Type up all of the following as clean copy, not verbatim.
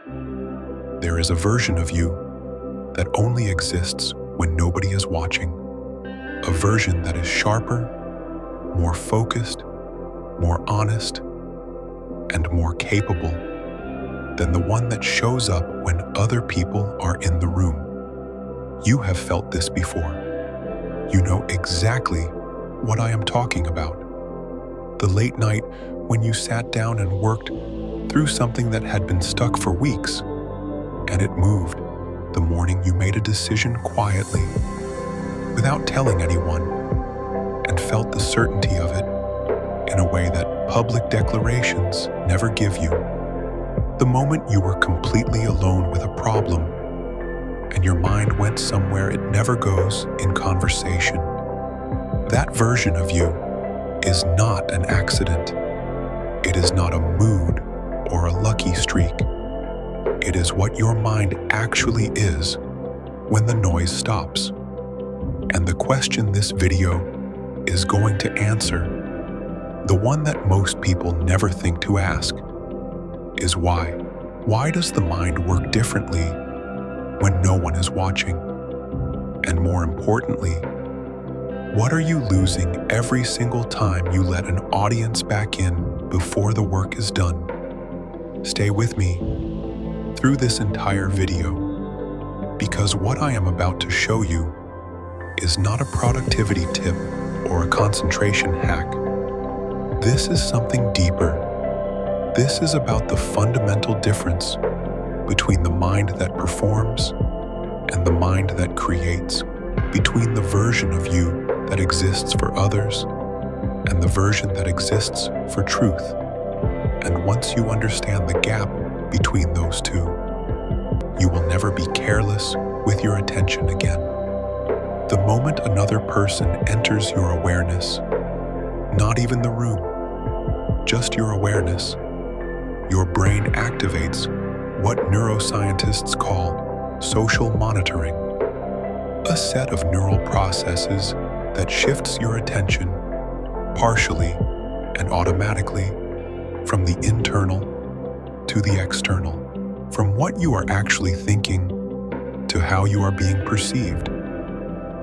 There is a version of you that only exists when nobody is watching, a version that is sharper, more focused, more honest, and more capable than the one that shows up when other people are in the room. You have felt this before. You know exactly what I am talking about. The late night when you sat down and worked through something that had been stuck for weeks, and it moved. The morning you made a decision quietly, without telling anyone, and felt the certainty of it in a way that public declarations never give you. The moment you were completely alone with a problem, and your mind went somewhere it never goes in conversation. That version of you is not an accident. It is not a mood or a lucky streak. It is what your mind actually is when the noise stops. And the question this video is going to answer, the one that most people never think to ask, is why. Why does the mind work differently when no one is watching? And more importantly, what are you losing every single time you let an audience back in before the work is done? Stay with me through this entire video, because what I am about to show you is not a productivity tip or a concentration hack. This is something deeper. This is about the fundamental difference between the mind that performs and the mind that creates, between the version of you that exists for others and the version that exists for truth. And once you understand the gap between those two, you will never be careless with your attention again. The moment another person enters your awareness, not even the room, just your awareness, your brain activates what neuroscientists call social monitoring, a set of neural processes that shifts your attention partially and automatically from the internal to the external, from what you are actually thinking to how you are being perceived.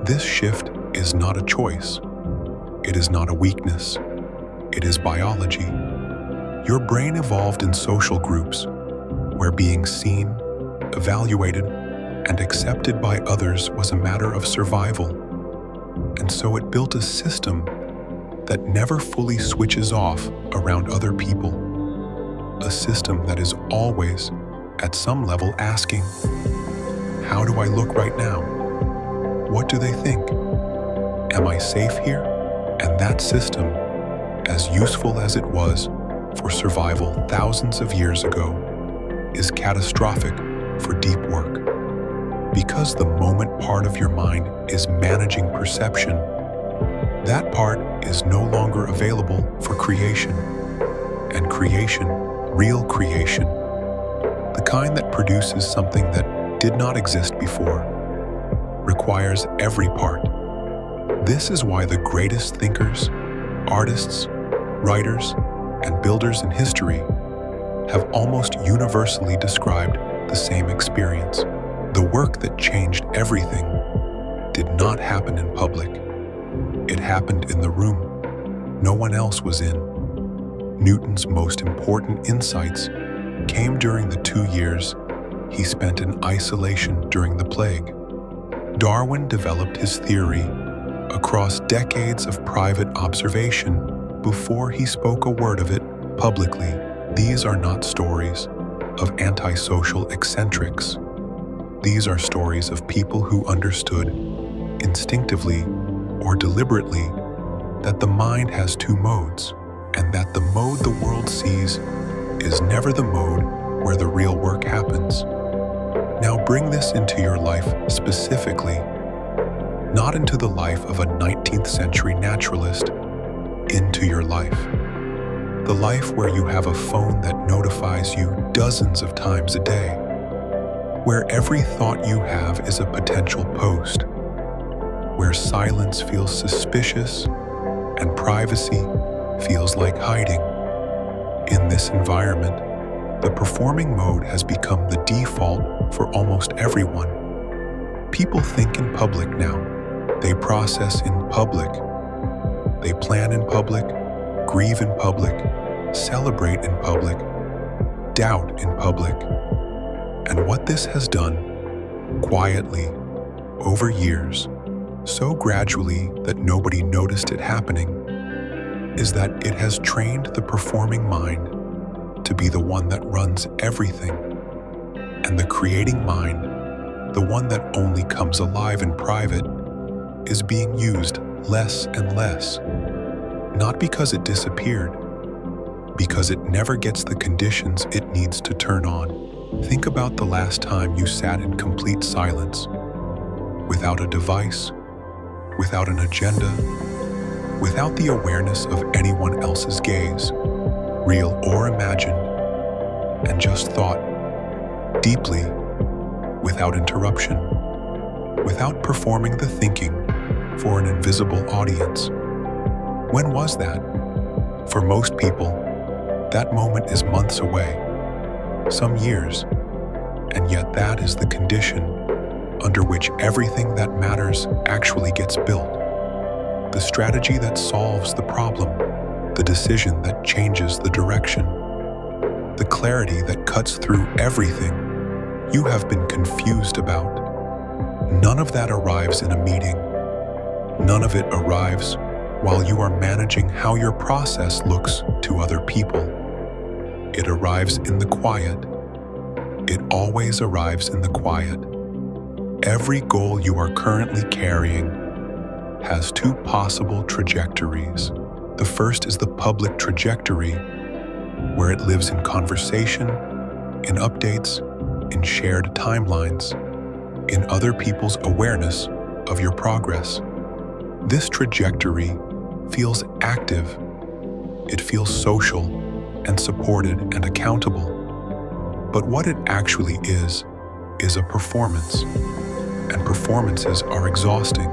This shift is not a choice. It is not a weakness. It is biology. Your brain evolved in social groups where being seen, evaluated, and accepted by others was a matter of survival. And so it built a system that never fully switches off around other people. A system that is always, at some level, asking, how do I look right now? What do they think? Am I safe here? And that system, as useful as it was for survival thousands of years ago, is catastrophic for deep work. Because the moment part of your mind is managing perception, that part is no longer available for creation. And creation, real creation, the kind that produces something that did not exist before, requires every part. This is why the greatest thinkers, artists, writers, and builders in history have almost universally described the same experience. The work that changed everything did not happen in public. It happened in the room no one else was in. Newton's most important insights came during the 2 years he spent in isolation during the plague. Darwin developed his theory across decades of private observation before he spoke a word of it publicly. These are not stories of antisocial eccentrics. These are stories of people who understood, instinctively or deliberately, that the mind has two modes, and that the mode the world sees is never the mode where the real work happens. Now bring this into your life specifically, not into the life of a 19th century naturalist, into your life. The life where you have a phone that notifies you dozens of times a day, where every thought you have is a potential post, where silence feels suspicious and privacy feels like hiding. In this environment, The performing mode has become the default for almost everyone. People think in public now. They process in public. They plan in public, grieve in public, celebrate in public, doubt in public. And what this has done, quietly, over years, so gradually that nobody noticed it happening, is that it has trained the performing mind to be the one that runs everything, and the creating mind, the one that only comes alive in private, is being used less and less, not because it disappeared, because it never gets the conditions it needs to turn on. Think about the last time you sat in complete silence, without a device, without an agenda, without the awareness of anyone else's gaze, real or imagined, and just thought deeply, without interruption, without performing the thinking for an invisible audience. When was that? For most people, that moment is months away, some years, and yet that is the condition under which everything that matters actually gets built. The strategy that solves the problem, the decision that changes the direction, the clarity that cuts through everything you have been confused about. None of that arrives in a meeting. None of it arrives while you are managing how your process looks to other people. It arrives in the quiet. It always arrives in the quiet. Every goal you are currently carrying has two possible trajectories. The first is the public trajectory, where it lives in conversation, in updates, in shared timelines, in other people's awareness of your progress. This trajectory feels active. It feels social and supported and accountable. But what it actually is a performance. And performances are exhausting.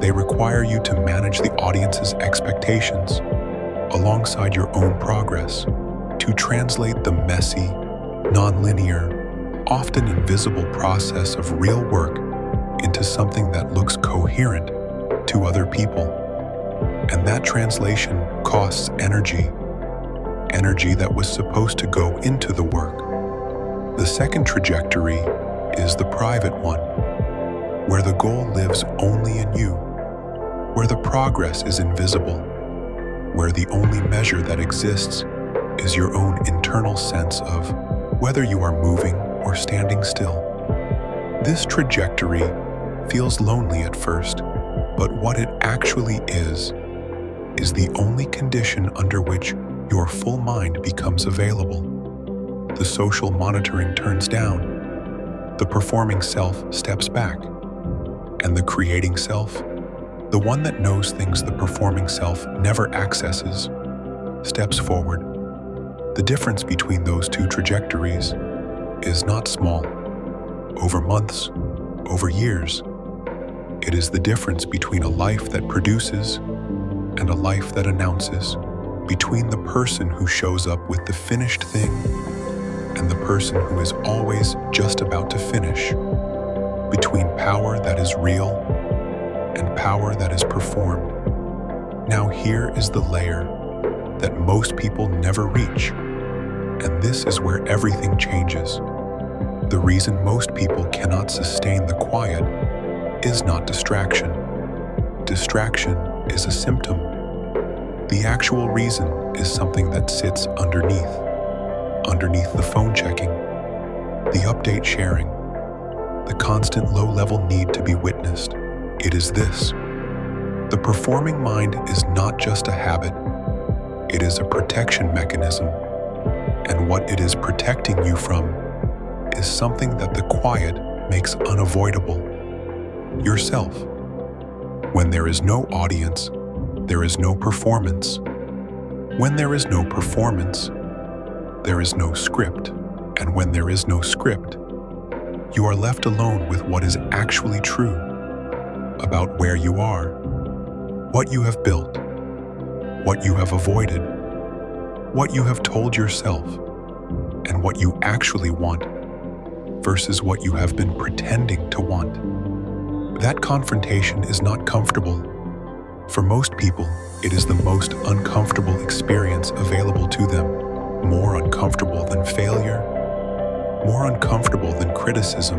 They require you to manage the audience's expectations alongside your own progress, to translate the messy, non-linear, often invisible process of real work into something that looks coherent to other people. And that translation costs energy, energy that was supposed to go into the work. The second trajectory is the private one, where the goal lives only in you, where the progress is invisible, where the only measure that exists is your own internal sense of whether you are moving or standing still. This trajectory feels lonely at first, but what it actually is the only condition under which your full mind becomes available. The social monitoring turns down, the performing self steps back, and the creating self, the one that knows things the performing self never accesses, steps forward. The difference between those two trajectories is not small. Over months, over years, it is the difference between a life that produces and a life that announces, between the person who shows up with the finished thing and the person who is always just about to finish, between power that is real and power that is performed. Now here is the layer that most people never reach, and this is where everything changes. The reason most people cannot sustain the quiet is not distraction. Distraction is a symptom. The actual reason is something that sits underneath the phone checking, the update sharing, the constant low-level need to be witnessed. It is this. The performing mind is not just a habit. It is a protection mechanism. And what it is protecting you from is something that the quiet makes unavoidable. Yourself. When there is no audience, there is no performance. When there is no performance, there is no script. And when there is no script, you are left alone with what is actually true about where you are, what you have built, what you have avoided, what you have told yourself, and and what you actually want versus what you have been pretending to want. That confrontation is not comfortable. For most people, it is the most uncomfortable experience available to them, more uncomfortable than failure, more uncomfortable than criticism,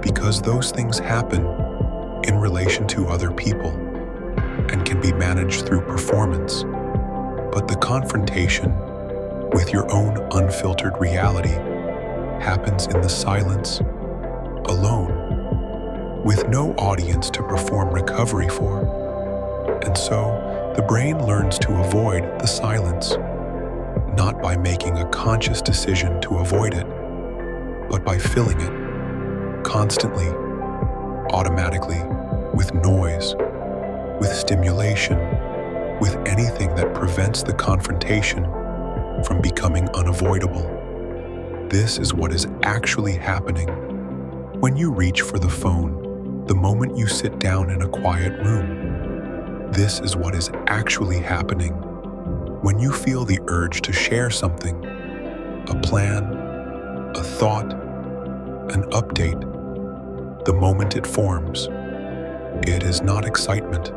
because those things happen in relation to other people and can be managed through performance. But the confrontation with your own unfiltered reality happens in the silence, alone, with no audience to perform recovery for. And so, the brain learns to avoid the silence, not by making a conscious decision to avoid it, but by filling it, constantly, automatically, with noise, with stimulation, with anything that prevents the confrontation from becoming unavoidable. This is what is actually happening when you reach for the phone the moment you sit down in a quiet room. This is what is actually happening when you feel the urge to share something, a plan, a thought, an update. The moment it forms, it is not excitement.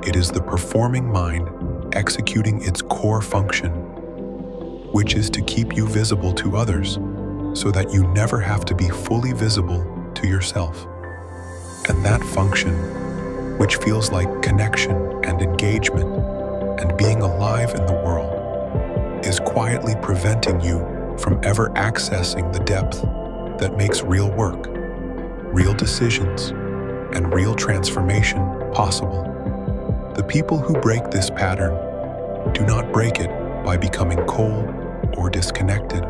It is the performing mind executing its core function, which is to keep you visible to others so that you never have to be fully visible to yourself. And that function, which feels like connection and engagement and being alive in the world, is quietly preventing you from ever accessing the depth that makes real work, real decisions, and real transformation possible. The people who break this pattern do not break it by becoming cold or disconnected.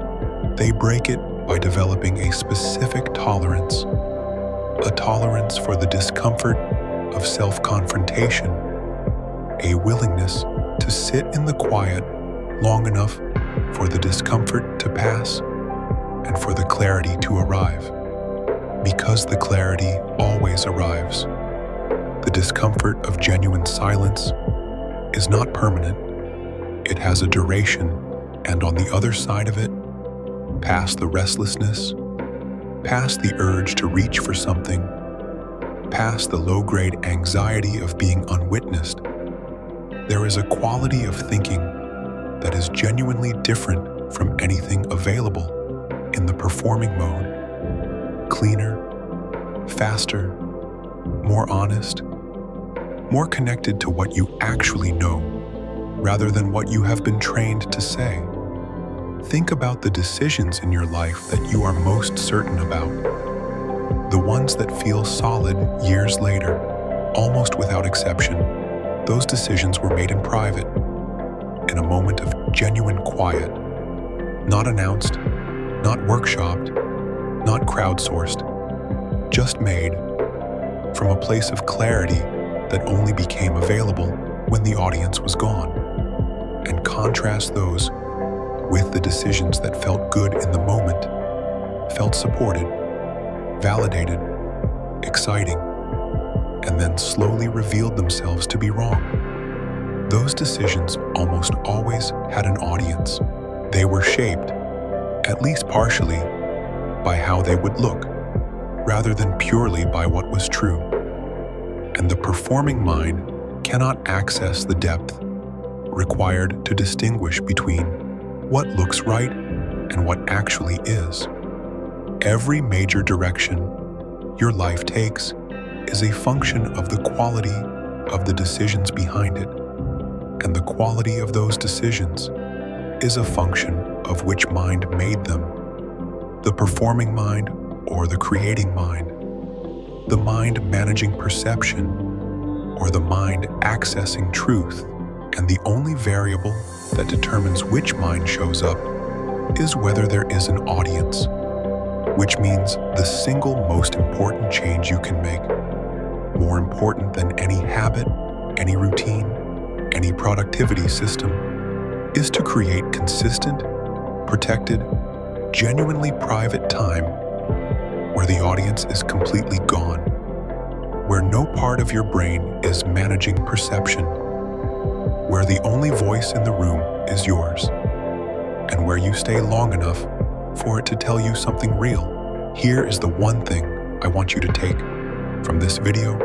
They break it by developing a specific tolerance, a tolerance for the discomfort of self-confrontation, a willingness to sit in the quiet long enough for the discomfort to pass and for the clarity to arrive. Because the clarity always arrives. The discomfort of genuine silence is not permanent. It has a duration, and on the other side of it, past the restlessness, past the urge to reach for something, past the low-grade anxiety of being unwitnessed, there is a quality of thinking that is genuinely different from anything available in the performing mode. Cleaner, faster, more honest, more connected to what you actually know, rather than what you have been trained to say. Think about the decisions in your life that you are most certain about, the ones that feel solid years later, almost without exception. Those decisions were made in private, in a moment of genuine quiet, not announced, not workshopped, not crowdsourced, just made from a place of clarity that only became available when the audience was gone. And contrast those with the decisions that felt good in the moment, felt supported, validated, exciting, and then slowly revealed themselves to be wrong. Those decisions almost always had an audience. They were shaped, at least partially, by how they would look, rather than purely by what was true. And the performing mind cannot access the depth required to distinguish between what looks right and what actually is. Every major direction your life takes is a function of the quality of the decisions behind it, and the quality of those decisions is a function of which mind made them, the performing mind or the creating mind, the mind managing perception or the mind accessing truth. And the only variable that determines which mind shows up is whether there is an audience, which means the single most important change you can make, more important than any habit, any routine, any productivity system, is to create consistent, protected, genuinely private time where the audience is completely gone, where no part of your brain is managing perception, where the only voice in the room is yours, and where you stay long enough for it to tell you something real. Here is the one thing I want you to take from this video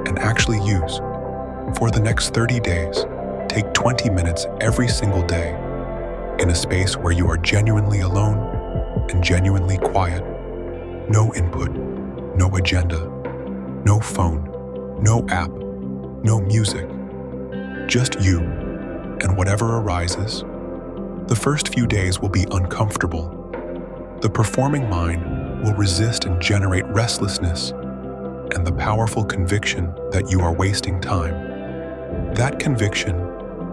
and actually use. For the next 30 days, take 20 minutes every single day in a space where you are genuinely alone and genuinely quiet. No input, no agenda, no phone, no app, no music. Just you and whatever arises. The first few days will be uncomfortable. The performing mind will resist and generate restlessness and the powerful conviction that you are wasting time. That conviction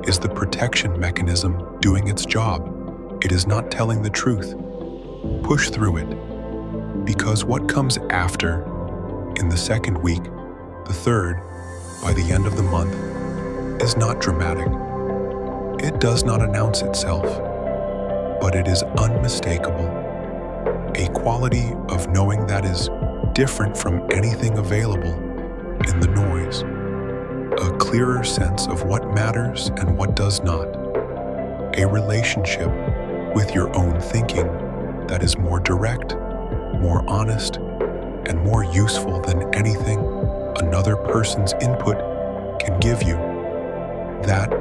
is the protection mechanism doing its job. It is not telling the truth. Push through it, because what comes after, in the second week, the third, by the end of the month, is not dramatic. It does not announce itself, but it is unmistakable. A quality of knowing that is different from anything available in the noise. A clearer sense of what matters and what does not. A relationship with your own thinking that is more direct, more honest, and more useful than anything another person's input can give you. That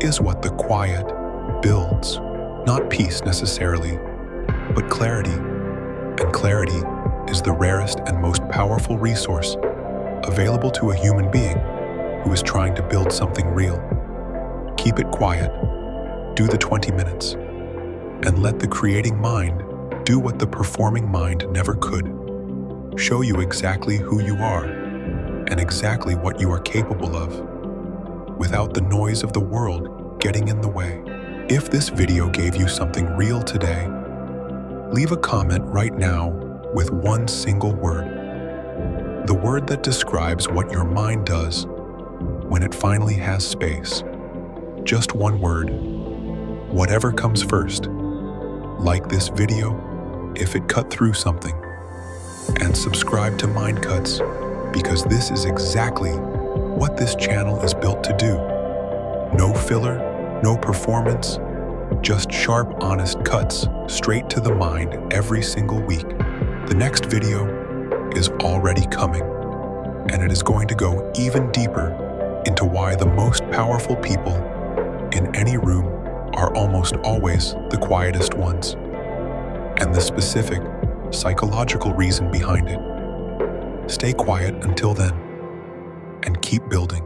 is what the quiet builds. Not peace necessarily, but clarity. And clarity is the rarest and most powerful resource available to a human being who is trying to build something real. Keep it quiet, do the 20 minutes, and let the creating mind do what the performing mind never could. Show you exactly who you are and exactly what you are capable of, without the noise of the world getting in the way. If this video gave you something real today, leave a comment right now with one single word. The word that describes what your mind does when it finally has space. Just one word. Whatever comes first. Like this video if it cut through something. And subscribe to Mindcuts, because this is exactly what this channel is built to do. No filler, no performance, just sharp, honest cuts straight to the mind every single week. The next video is already coming, and it is going to go even deeper into why the most powerful people in any room are almost always the quietest ones, and the specific psychological reason behind it. Stay quiet until then, and keep building.